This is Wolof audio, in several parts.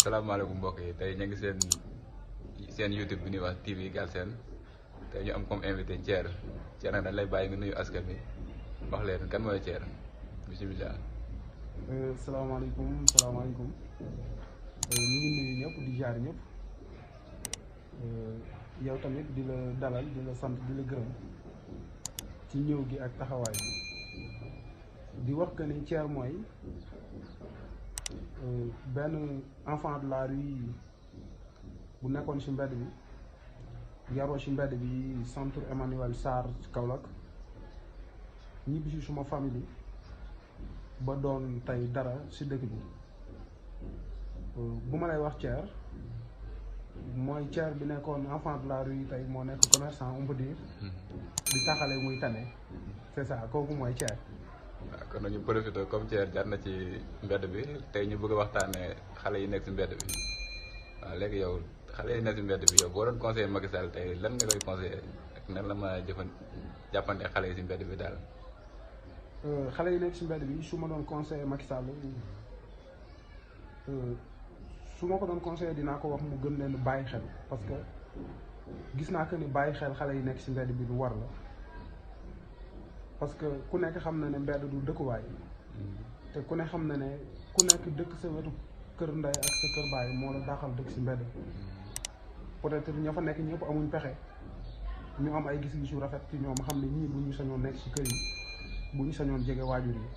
salaamaaleykum mbokk yi tey ñu ngi seen YouTube bi ñuy wax TV Galsen tey ñu am comme invité Thier nag dañ lay bàyyi nga nuyu askan bi wax leen kan mooy Thier bisimilah. salaamaaleykum ñu ngi nuyu ñëpp di jaar ñëpp yow tamit di la dalal di la sant di la gërëm ci ñëw gi ak taxawaay bi di wax que ni Thier mooy benn enfant de la rue bu nekkoon ci mbedd bi yaroo ci mbedd bi centre Emmanuel Sarr Kaolack ñibbi ci suma famille ba doon tey dara ci dëkk bi bu ma lay wax Thier mooy Thier bi nekkoon enfant de la rue tey moo nekk commerçant on peut dire di taxale muy tane c'est ça kooku mooy Thier. waaw kon nañu profité comme Thier jar na ci mbedd bi tey ñu bëgg a waxtaanee xale yi nekk ci mbedd bi waaw léegi yow xale yi nekk ci mbedd bi yow boo doon conseiller Macky Sall tey lan nga koy conseiller ak nan la ma jàppante xale yi ci mbedd bi daal. xale yi nekk ci mbedd bi su ma doon conseiller Macky Sall su ma ko doon conseiller dinaa ko wax mu gën leen bàyyi xel parce que gis naa que ni bàyyi xel xale yi nekk ci mbedd bi lu war la parce que ku nekk xam na ne mbedd du dëkkuwaay te ku ne xam na ne ku nekk dëkk sa wetu kër ndey ak sa kër baay moo la daaxal dëkk ci mbedd peut-être ña fa nekk ñëpp amuñ pexe ñu am ay gis-gis yu rafet ci ñoom xam ne ñii bu ñu sañoon nekk ci kër yi bu ñu sañoon jege waajur yi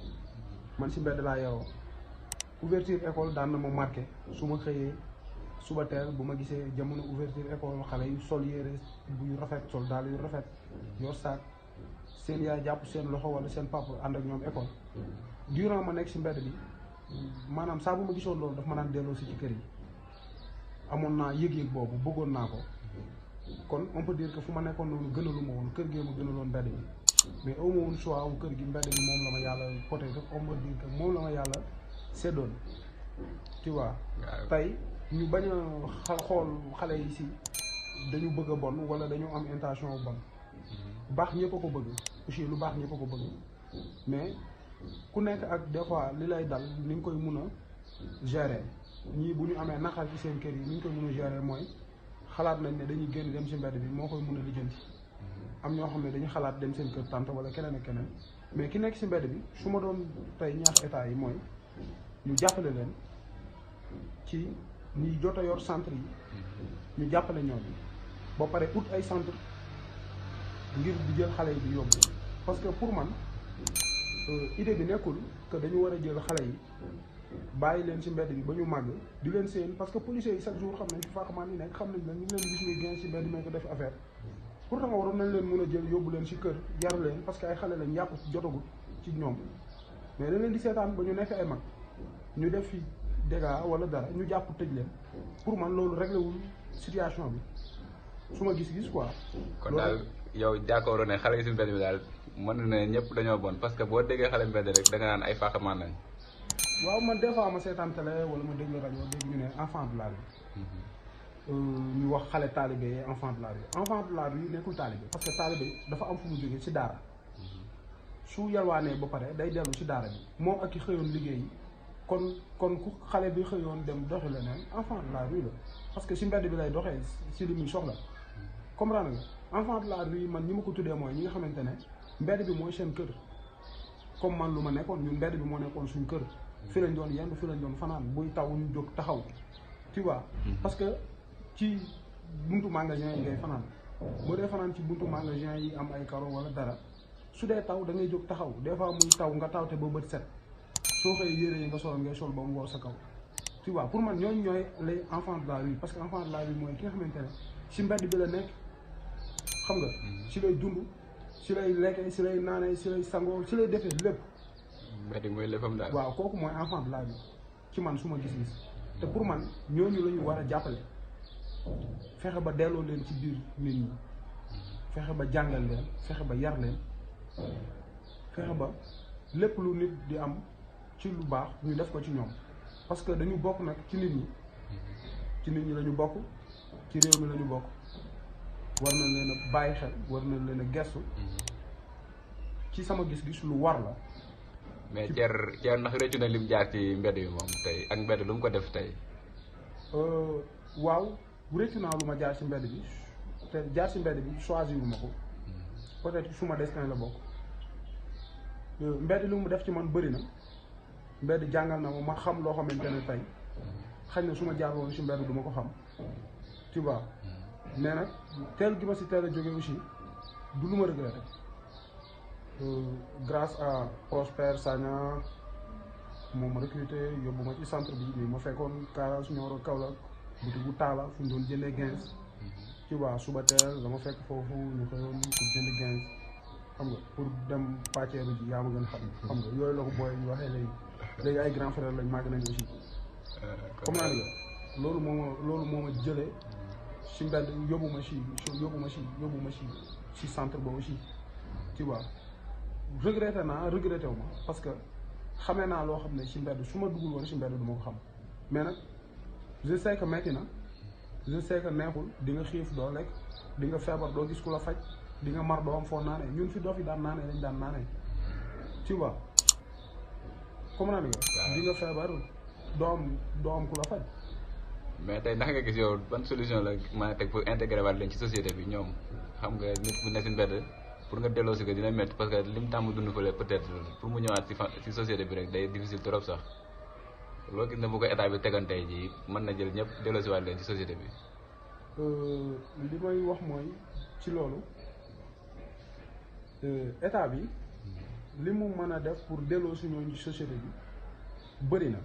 man ci mbedd laa yaroo ouverture école daan na ma marqué su ma xëyee suba teel bu ma gisee jamono ouverture école xale yu sol yére yu rafet sol daal yu rafet yor saak seen yaay jàpp seen loxo wala seen papa ànd ak ñoom école durant ma nekk ci mbedd bi maanaam saa bu ma gisoon loolu daf ma daan delloo si ci kër yi amoon naa yëg-yëg boobu bëggoon naa ko kon on peut dire que fu ma nekkoon noonu gënalu ma woon kër gee ma gënaloon mbedd bi mais aw ma woon choix wu kër gi mbedd bi moom la ma yàlla peut-être on peut dire que moom la ma yàlla seddoon tu vois tey ñu bañ a xool xale yi si dañu bëgg a bon wala dañu am intention bon baax ñëpp a ko bëgg aussi lu baax ñëpp a ko bëgg mais ku nekk ak des fois li lay dal ni nga koy mun a gérer ñii bu ñu amee naqar ci seen kër yi ni ñu koy mun a gérer mooy xalaat nañ ne dañuy génn dem ci mbedd bi moo koy mun a lijjanti am ñoo xam ne dañu xalaat dem seen kër tante wala keneen ak keneen mais ki nekk ci mbedd bi su ma doon tey ñaax état yi mooy ñu jàppale leen ci ñi jot a yor centre yi ñu jàppale ñooñu ba pare ut ay centre ngir di jël xale yi di yóbbu parce que pour man idée bi nekkul que dañu war a jël xale yi bàyyi leen ci mbedd bi ba ñu màgg di leen seen parce que policiers yi chaque jour xam nañ fi faaxamaan yi nekk xam nañ leen ñu ngi leen gis muy gën ci mbedd mi ko def affaire pourtant waroon nañ leen mën a jël yóbbu leen ci kër yar leen parce que ay xale lañ yàpp jotagul ci ñoom mais dañ leen di seetaan ba ñu nekk ay mag ñu def fi dégâts wala dara ñu jàpp tëj leen pour man loolu réglé wul situation bi su ma gis-gis quoi. kon daal yow d'accord ne xale yi ci mbedd bi daal mën na ne ñëpp dañoo bon parce que boo déggee xale mbedd rek da nga naan ay faaxamaan lañ. waaw man des fois ma seetaan télé wala ma déglu rajo dégg ñu ne enfant de la rue ñu wax xale taalibe yi enfant de la rue enfant de la rue nekkul taalibe parce que taalibe dafa am fu mu jógee ci daara su yalwaanee ba pare day dellu ci daara bi moom ak ki xëyoon liggéey kon ku xale bi xëyoon dem doxi leneen enfant de la rue la parce que ci mbedd bi lay doxee ci li muy soxla comprendre nga enfant de la rue man ñi ma ko tuddee mooy ñi nga xamante ne mbedd bi mooy seen kër comme man lu ma nekkoon ñun mbedd bi moo nekkoon suñ kër fi lañ doon yenn fi lañ doon fanaan buy taw ñu jóg taxaw tu vois parce que ci buntu magasin yi ngay fanaan boo dee fanaan ci buntu magasin yi am ay karo wala dara su dee taw da ngay jóg taxaw des fois muy taw nga tawte ba bët set soo xëyee yére yi nga soloon ngay sol ba mu woo sa kaw tu vois pour man ñooñu ñooy les enfants de la rue parce que enfant de la rue mooy ki nga xamante ne ci mbedd bi la nekk xam nga ci lay dund ci lay lekkee ci lay naanee ci lay sangoo ci lay defee lépp mbedd mooy léppam daal. waaw kooku mooy enfant de la rue ci man su ma gis-gis te pour man ñooñu la ñu war a jàppale fexe ba delloo leen ci biir nit ñi fexe ba jàngal leen fexe ba yar leen fexe ba lépp lu nit di am ci lu baax ñu def ko ci ñoom parce que dañu bokk nag ci nit ñi la ñu bokk ci réew mi la ñu bokk war na leen a bàyyi xel war na leen a gestu ci sama gis-gis lu war la mais Thier ndax rëccu na lim jaar ci mbedd bi moom tey ak mbedd lu mu ko def tey. waaw réccu naa lu ma jaar ci mbedd bi te jaar ci mbedd bi choisir wu ma ko peut-être suma destin la bokk mbedd lu mu def ci man bëri na mbedd jàngal na ma xam loo xamante ne tey xañ na su ma jaar woon ci mbedd du ma ko xam tu vois mais nag teel gi ma ci teel a jóge aussi du lu ma regretté grâce à Prosper Sagna moom ma recruté yóbbu ma ci centre bi ma fekkoon Kara Nioro Kaolack boutique bu Talla fu ñu doon jëndee gains tu vois suba teel la ma fekk foofu ñu xëyoon pour jënd gains xam nga pour dem pàcceeru ji yaa ma gën xam nga yooyu la ko booy ñu waxee léegi ay grand frère lañ màgg nañ aussi comme naa nga loolu moo ma jëlee si mbedd yóbbu ma si centre boobu aussi tu vois regretté wu ma parce que xamee naa loo xam ne si mbedd su ma duggul woon si mbedd du ma ko xam mais nag je sais que metti na je sais que neexul di nga xiif doo lekk di nga feebar doo gis ku la faj di nga mar doo am foo naanee ñun fi doo fi daan naanee lañ daan naanee tu vois comme naa ni di nga feebar doo am ku la faj. mais tey naka nga gis yow ban solution la mën a teg pour intégrer waat leen ci société bi ñoom xam nga nit bu nekk si mbedd pour nga delloo si ko dina métti parce que lim tàmm dund fële peut-être pour mu ñëwaat si société bi rek day difficile trop sax loo gis ne bu ko état bi tegantee ji mën na jël ñëpp delloo si waat leen ci société bi. li may wax mooy ci loolu état bi li mu mën a def pour delloo si ñooñu ci société bi bëri na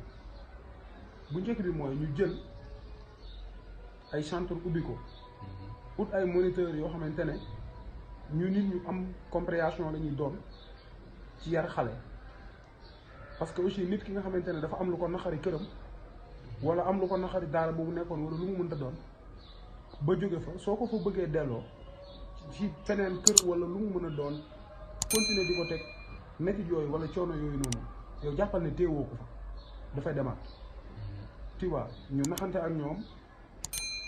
bu njëkk bi mooy ñu jël ay centre ubbi ko ut ay moniteurs yoo xamante ne ñu nit ñu am compréhension la ñuy doon ci yar xale parce que aussi nit ki nga xamante ne dafa am lu ko naxari këram wala am lu ko naxari daara boobu nekkoon wala lu mu mënta doon ba jóge fa soo ko fa bëggee delloo ci feneen kër wala lu mu mën a doon continuer di ko teg métit yooyu wala coono yooyu noonu yow jàppal ne téewoo ko fa dafay demaat tu vois ñu naxante ak ñoom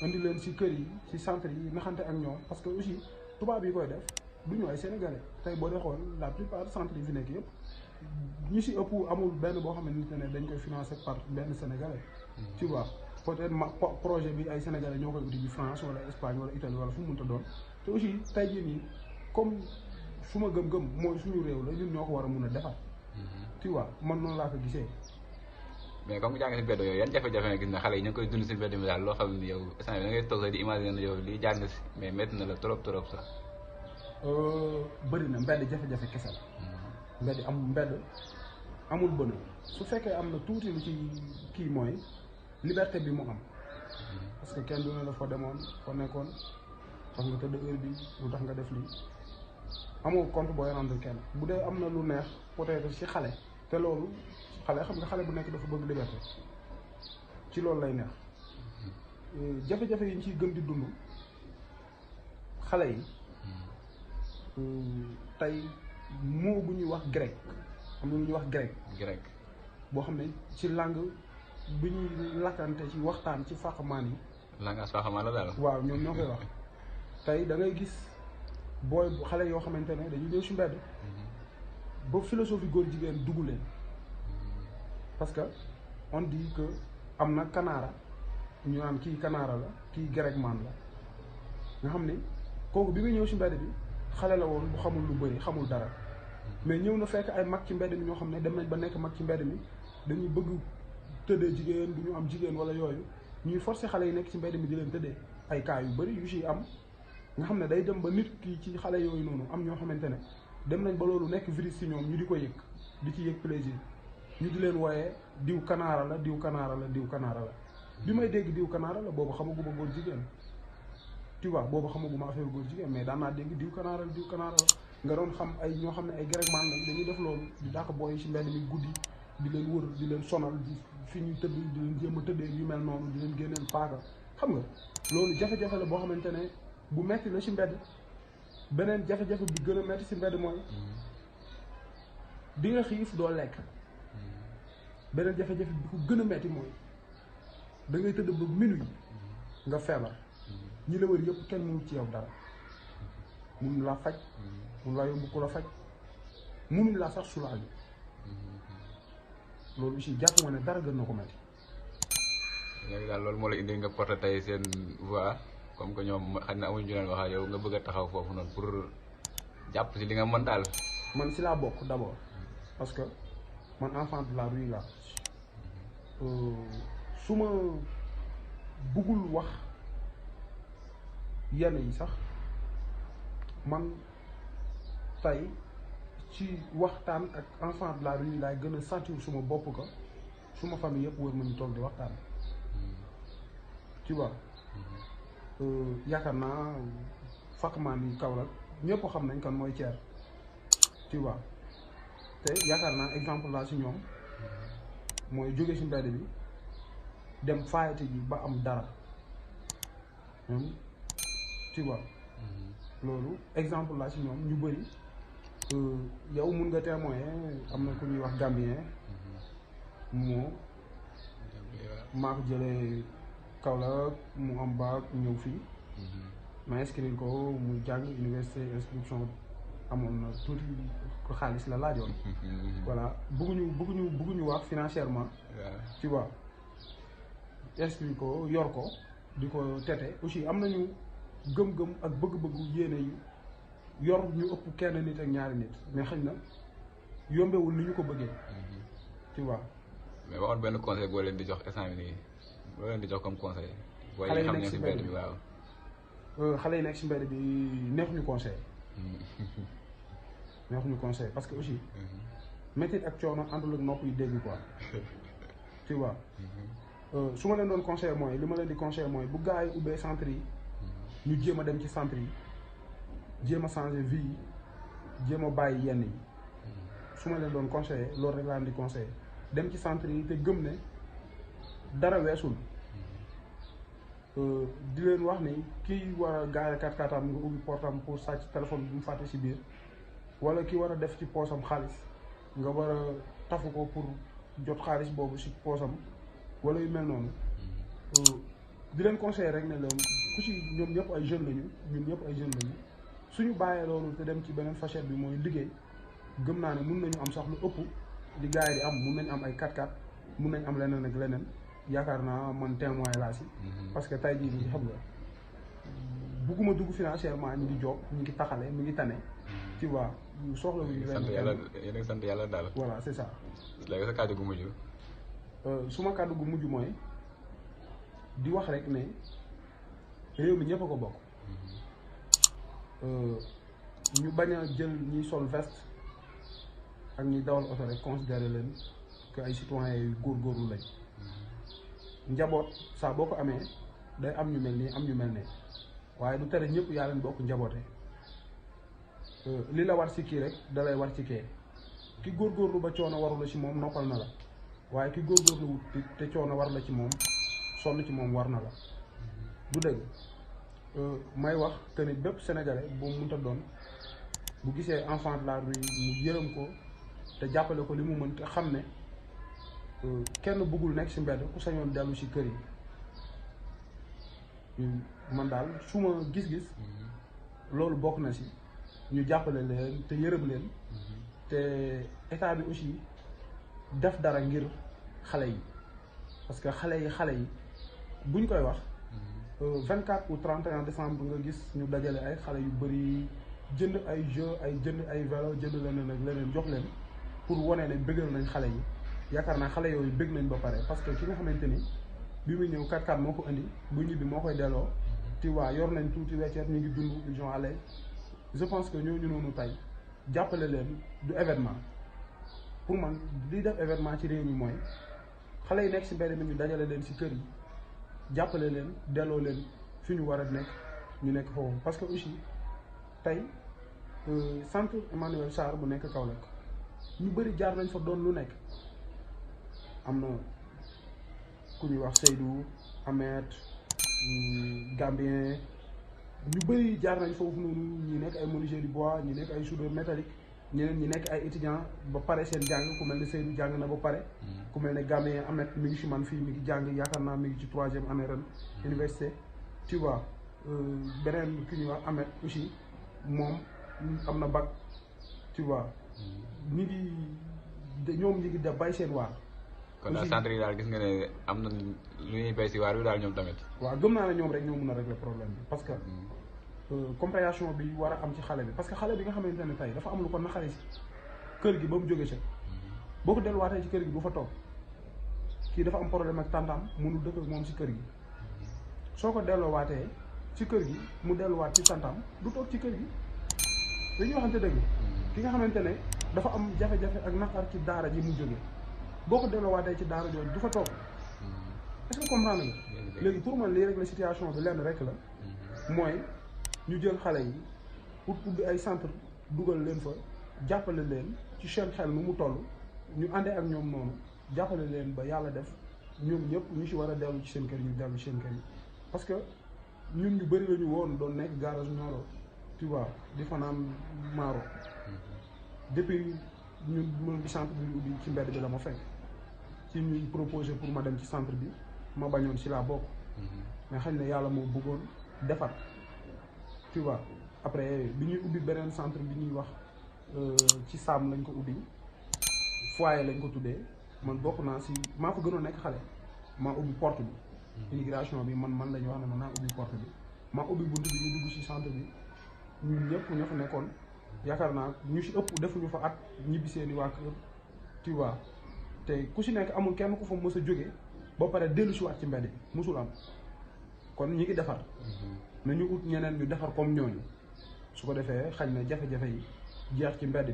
indi leen ci kër yi ci centre yi naxante ak ñoom parce que aussi tubaab yi koy def du ñu ay sénégalais tey boo dee xool la plupart centre yi fi nekk yëpp ñi ci ëpp amul benn boo xamante ne dañ koy financé par benn sénégalais tu vois peut-être projet bi ay sénégalais ñoo koy uti bi France wala Espagne wala Italie wala fu mu mënta doon te aussi tey jii nii comme su ma gëm-gëm mooy suñu réew la ñun ñoo ko war a mun a defar tu vois man noonu laa ko gisee. mais comme jàng si mbedd yooyu yan jafe-jafe nga gis ne xale yi ñu ngi koy dund si mbedd mi daal loo xam ne yow instant bi da ngay toog sax di imaginer ne yow lii jàng si mais métti na la trop sax. bëri na mbedd jafe-jafe kese la. mbedd amul bën su fekkee am na tuuti lu ci kii mooy liberté bi mu am parce que kenn du ne la fa demoon fa nekkoon tax nga tëdd heure bi lu tax nga def lii amoo compte booy rendre kenn bu dee am na lu neex peut-être ci xale te loolu xale xam nga xale bu nekk dafa bëgg liberté ci loolu lay neex jafe-jafe yi ñu ciy gën di dund xale yi tey moo bu ñuy wax grec am na lu ñuy wax grec boo xam ne ci langue bi ñuy lakkante ci waxtaan ci faxamaan yi langage faxamaan la daal waaw ñoom ñoo koy wax tey da ngay gis booy xale yoo xamante ne dañuy ñëw ci mbedd ba philosophie góor jigéen dugg leen parce que on dit que am na kanaara ñu naan kii kanaara la kii grec man la nga xam ne kooku bi muy ñëw ci mbedd bi xale la woon bu xamul lu bëri xamul dara mais ñëw na fekk ay mag ci mbedd mi ñoo xam ne dem nañ ba nekk mag ci mbedd mi dañuy bëgg tëddee jigéen du ñu am jigéen wala yooyu ñuy forcer xale yi nekk ci mbedd mi di leen tëddee ay cas yu bëri yu ci am nga xam ne day dem ba nit ki ci xale yooyu noonu am ñoo xamante ne dem nañ ba loolu nekk virus ci ñoom ñu di ko yëg di ci yëg plaisir ñu di leen wooyee diw kanaara la diw kanaara la diw kanaara la bi may dégg diw kanaara la boobu xamaguma góor jigéen tu vois boobu xamaguma affaire góor jigéen mais daan naa dégg diw kanaara la nga doon xam ay ñoo xam ne ay grec man lañ dañuy def loolu di dàq booy ci mbedd mi guddi di leen wër di leen sonal di fi ñuy tëdd di leen jéem a tëddee yu mel noonu di leen génneel paaka xam nga loolu jafe-jafe la boo xamante ne bu metti la ci mbedd beneen jafe-jafe bi gën a metti ci mbedd mooy di nga xiif doo lekk beneen jafe-jafe bi ko gën a metti mooy da ngay tëdd ba minuit nga feebar ñi la wër yëpp kenn mënu ci yow dara mënu laa faj mënu laa yóbbu ku la faj mënuñ laa sax soulager loolu aussi jàpp nga ne dara gën na ko metti léegi daal loolu moo la indi nga porté tey seen voix comme que ñoom xam ne amuñu ñu leen wax ak yow nga bëgg a taxaw foofu noonu pour jàpp si li nga mën daal. man si laa bokk d'abord parce que man enfant de la rue la su ma bëggul wax yenn yi sax man tey ci waxtaan ak enfant de la rue laay gën a sentir suma bopp ko suma famille yëpp wër ma ñu toog di waxtaan tu vois yaakaar naa fakman yi Kaolack ñëpp xam nañ kan mooy Thier tu vois te yaakaar naa exemple laa si ñoom mooy jóge si mbedd bi dem faayati ji ba am dara tu vois loolu exemple laa si ñoom ñu bëri yow mun nga témoin am na ku ñuy wax Gambien moo maa ko jëlee Kaolack mu am bac ñëw fii ma inscrire ko mu jàng université inscription amoon na tuuti ko xaalis la laajoon voilà bëgguñu wax financièrement tu vois inscrire ko yor ko di ko tete aussi am nañu gëm-gëm ak bëgg-bëggu yéene yu yor ñu ëpp kenn nit ak ñaari nit mais xëy na yombewul ni ñu ko bëggee tu vois mais waxoon benn conseil boo leen di jox instant bi nii boo leen di jox comme conseil booy xale yi xam nekk ne si si mbedd mbedd bi bi waaw xale yi nekk si mbedd bi neexuñu conseil neexuñu conseil parce que aussi métit ak coono àndul ak nopp yu dégg quoi tu vois su ma leen doon conseil mooy li ma leen di conseil mooy bu gars yi ubbee centre yi ñu jéem a dem ci centre yi jéem a changer vie yi jéem a bàyyi yenn yi su ma leen doon conseillé loolu rek laa leen di conseillé dem ci centre yi te gëm ne dara weesul di leen wax ni kii war a gaare 4x4 am nga ubbi portam pour sàcc téléphone bi mu fàtte si biir wala ki war a def ci poosam xaalis nga war a tafu ko pour jot xaalis boobu si poosam wala yu mel noonu di leen conseiller rek ne leen ku ci ñoom ñëpp ay jeunes lañu ñun ñëpp ay jeunes lañu suñu bàyyee loolu te dem ci beneen facette bi mooy liggéey gëm naa ne mun nañu am sax lu ëpp li gars yi di am mun nañu am ay 4x4 mun nañu am leneen ak leneen yaakaar naa man témoin laa si parce que tey jii nii xam nga bugguma dugg financièrement ñu ngi job ñu ngi taxale mi ngi tane tu vois soxla wu ñu sant yàlla yéen a ngi sant yàlla daal voilà c'est ça léegi sa kàddu gu mujj suma kàddu gu mujj mooy di wax rek ne réew mi ñëpp a ko bokk ñu bañ a jël ñiy sol veste ak ñi dawal oto rek considérer leen que ay citoyens yu góorgóorlu lañ njaboot saa boo ko amee day am ñu mel nii am ñu mel ne waaye du tere ñëpp yaa leen bokk njaboote li la war ci kii rek da lay war ci kee ki góorgóorlu ba coono waru la ci moom noppal na la waaye ki góorgóorlu wut te coono war la ci moom sonn ci moom war na la du dëgg may wax que ni bépp sénégalais bu mu mënta doon bu gisee enfant de la rue mu yërëm ko te jàppale ko li mu mën te xam ne kenn bëggul nekk ci mbedd ku sañoon dellu ci kër yi man daal suma gis-gis loolu bokk na ci ñu jàppale leen te yërëm leen te état bi aussi def dara ngir xale yi parce que xale yi buñ koy wax 24 ou 31 décembre nga gis ñu dajale ay xale yu bëri jënd ay jeux jënd ay vélo jënd leneen ak leneen jox leen pour wane ne bëggal nañ xale yi yaakaar naa xale yooyu bëgg nañ ba pare parce que ki nga xamante ni bi muy ñëw 4x4 moo ko indi bu ñibbi moo koy delloo tu vois yor nañ tuuti wecceet ñu ngi dund ils sont à l'aise je pense que ñooñu noonu tey jàppale leen du événement pour man li def événement ci réew mi mooy xale yi nekk ci mbedd mi ñu dajale leen ci kër yi jàppale leen delloo leen fi ñu war a nekk ñu nekk foofu parce que aussi tey centre Emmanuel Sarr bu nekk Kaolack ñu bëri jaar nañ fa doon lu nekk am na ku ñuy wax Seydou Ahmed Gambien ñu bëri jaar nañ foofu noonu ñi nekk ay menuisier du bois ñi nekk ay soudeur métallique ñeneen ñi nekk ay étudiants ba pare seen jàng ku mel ne Seydou jàng na ba pare ku mel ne Gambien Ahmed mi ngi ci man fii mi ngi jàng yaakaar naa mi ngi ci 3e année ren université tu vois beneen ki ñuy wax Ahmed aussi moom am na bac tu vois ñi ngi ñoom ñi ngi def bay seen waar kon daal centre yi daal gis nga ne am na lu ñuy béy si waar bi daal ñoom tamit. waaw gëm naa ne ñoom rek ñoo mën a régler problème bi parce que compréhension bi war a am ci xale bi parce que xale bi nga xamante ne tey dafa am lu ko naqari si kër gi ba mu jógee ca boo ko delluwaatee ci kër gi du fa toog kii dafa am problème ak tantam mënul dëkk ak moom si kër gi soo ko delloowaatee ci kër gi mu delluwaat ci tantam du toog ci kër gi dañuy waxante dëgg ki nga xamante ne dafa am jafe-jafe ak naqar ci daara ji mu jógee boo ko delloowaatee ci daara jooju du fa toog est-ce que comprendre nga léegi pour man lii rek la situation bi lenn rek la mooy ñu jël xale yi pour ubbi ay centre dugal leen fa jàppale leen ci seen xel nu mu toll ñu àndee ak ñoom noonu jàppale leen ba yàlla def ñoom ñëpp ñu si war a dellu ci seen kër ñu dellu ci seen kër yi parce que ñun ñu bëri la ñu woon doon nekk garage Nioro tu vois di fanaan Maaro depuis ñun mën bi centre bi ubbi ci mbedd bi la ma fekk ci ñuy proposé pour ma dem ci centre bi ma bañoon si laa bokk mais xëy na yàlla moo bëggoon defar tu vois après bi ñuy ubbi beneen centre bi ñuy wax ci Sam lañ ko ubbi foyer lañ ko tuddee man bokk naa si maa fa gënoon nekk xale maa ubbi porte bi immigration bi man la ñu wax ne man naa ubbi porte bi maa ubbi bunt bi ñu dugg si centre bi ñun ñëpp ñoo fa nekkoon yaakaar naa ñu si ëpp defuñu fa at ñibbi seeni waa kër tu vois te ku si nekk amul kenn ku fa mës a jóge ba pare dellu si waat ci mbedd bi musul am kon ñi ngi defar nañu ut ñeneen ñu defar comme ñooñu su ko defee xañ na jafe-jafe yi jeex ci mbedd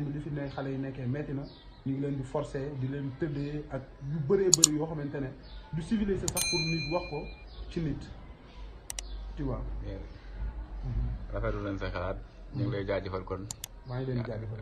mi li fi ne xale yi nekkee metti na ñu ngi leen di forcer di leen tëddee ak yu bëree bëri yoo xamante ne du civilisé sax pour nit wax ko ci nit tu vois. rafetlu nañ sa xalaat. ñu ngi lay jaajëfal kon. maa ngi leen di jaajëfal.